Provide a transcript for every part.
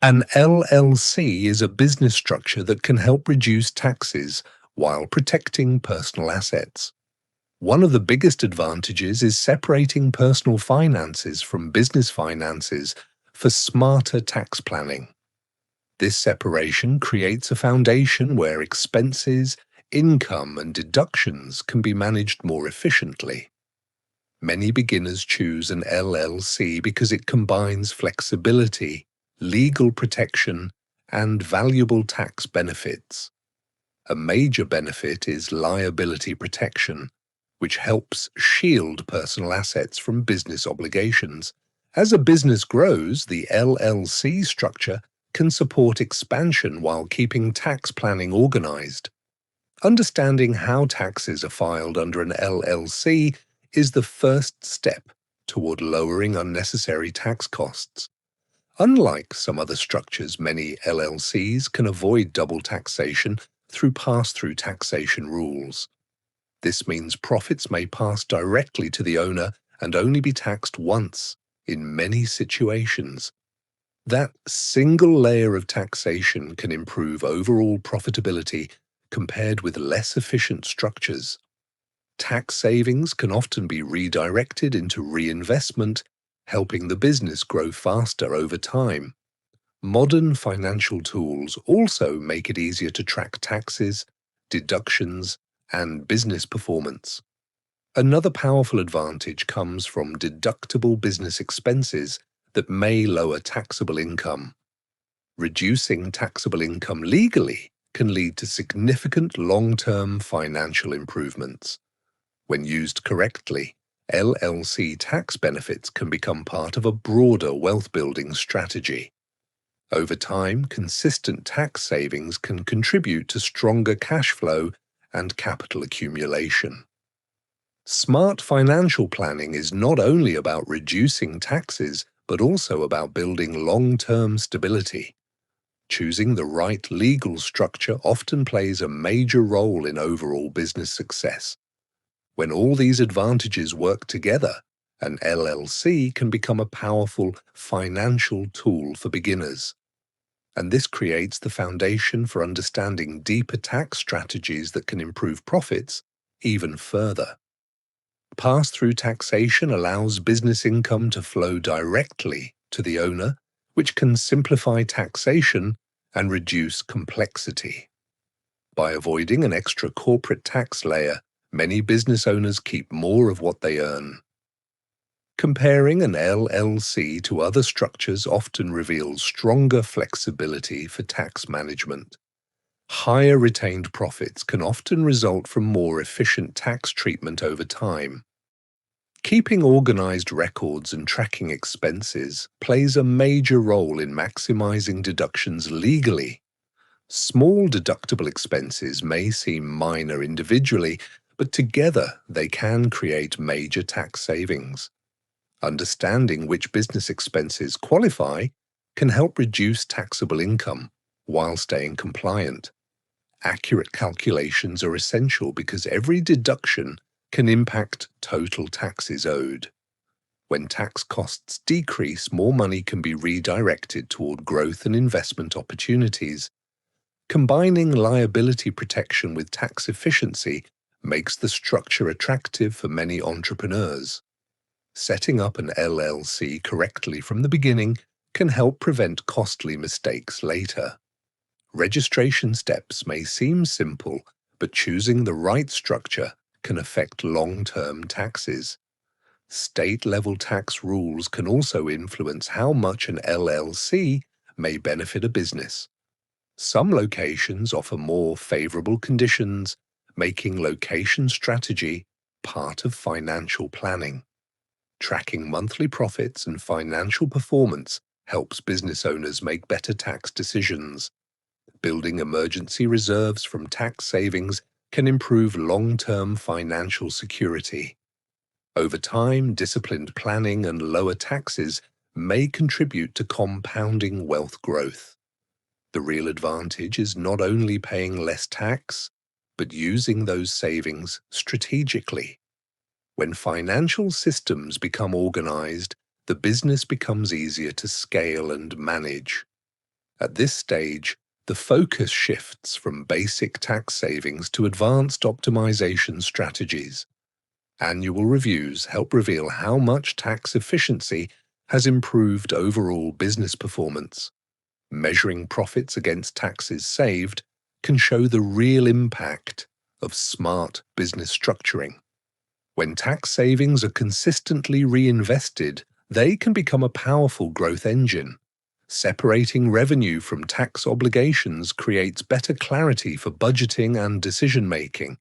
An LLC is a business structure that can help reduce taxes while protecting personal assets. One of the biggest advantages is separating personal finances from business finances for smarter tax planning. This separation creates a foundation where expenses, income, and deductions can be managed more efficiently. Many beginners choose an LLC because it combines flexibility, legal protection, and valuable tax benefits. A major benefit is liability protection, which helps shield personal assets from business obligations. As a business grows, the LLC structure can support expansion while keeping tax planning organized. Understanding how taxes are filed under an LLC is the first step toward lowering unnecessary tax costs. Unlike some other structures, many LLCs can avoid double taxation through pass-through taxation rules. This means profits may pass directly to the owner and only be taxed once in many situations. That single layer of taxation can improve overall profitability compared with less efficient structures. Tax savings can often be redirected into reinvestment, helping the business grow faster over time. Modern financial tools also make it easier to track taxes, deductions, and business performance. Another powerful advantage comes from deductible business expenses that may lower taxable income. Reducing taxable income legally can lead to significant long-term financial improvements. When used correctly, LLC tax benefits can become part of a broader wealth-building strategy. Over time, consistent tax savings can contribute to stronger cash flow and capital accumulation. Smart financial planning is not only about reducing taxes, but also about building long-term stability. Choosing the right legal structure often plays a major role in overall business success. When all these advantages work together, an LLC can become a powerful financial tool for beginners. And this creates the foundation for understanding deeper tax strategies that can improve profits even further. Pass-through taxation allows business income to flow directly to the owner, which can simplify taxation and reduce complexity. By avoiding an extra corporate tax layer, many business owners keep more of what they earn. Comparing an LLC to other structures often reveals stronger flexibility for tax management. Higher retained profits can often result from more efficient tax treatment over time. Keeping organized records and tracking expenses plays a major role in maximizing deductions legally. Small deductible expenses may seem minor individually, but together they can create major tax savings. Understanding which business expenses qualify can help reduce taxable income while staying compliant. Accurate calculations are essential because every deduction can impact total taxes owed. When tax costs decrease, more money can be redirected toward growth and investment opportunities. Combining liability protection with tax efficiency makes the structure attractive for many entrepreneurs. Setting up an LLC correctly from the beginning can help prevent costly mistakes later. Registration steps may seem simple, but choosing the right structure can affect long-term taxes. State-level tax rules can also influence how much an LLC may benefit a business. Some locations offer more favorable conditions, making location strategy part of financial planning. Tracking monthly profits and financial performance helps business owners make better tax decisions. Building emergency reserves from tax savings can improve long-term financial security. Over time, disciplined planning and lower taxes may contribute to compounding wealth growth. The real advantage is not only paying less tax, but using those savings strategically. When financial systems become organized, the business becomes easier to scale and manage. At this stage, the focus shifts from basic tax savings to advanced optimization strategies. Annual reviews help reveal how much tax efficiency has improved overall business performance. Measuring profits against taxes saved can show the real impact of smart business structuring. When tax savings are consistently reinvested, they can become a powerful growth engine. Separating revenue from tax obligations creates better clarity for budgeting and decision-making.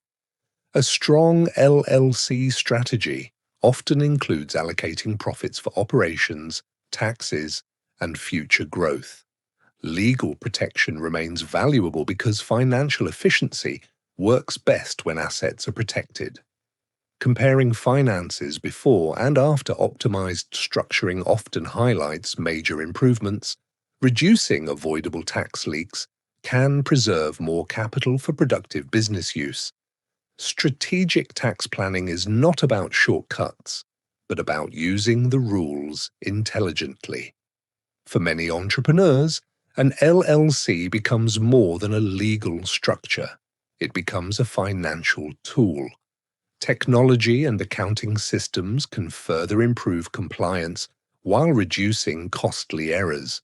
A strong LLC strategy often includes allocating profits for operations, taxes, and future growth. Legal protection remains valuable because financial efficiency works best when assets are protected. Comparing finances before and after optimized structuring often highlights major improvements. Reducing avoidable tax leaks can preserve more capital for productive business use. Strategic tax planning is not about shortcuts, but about using the rules intelligently. For many entrepreneurs, an LLC becomes more than a legal structure. It becomes a financial tool. Technology and accounting systems can further improve compliance while reducing costly errors.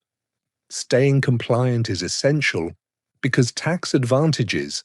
Staying compliant is essential because tax advantages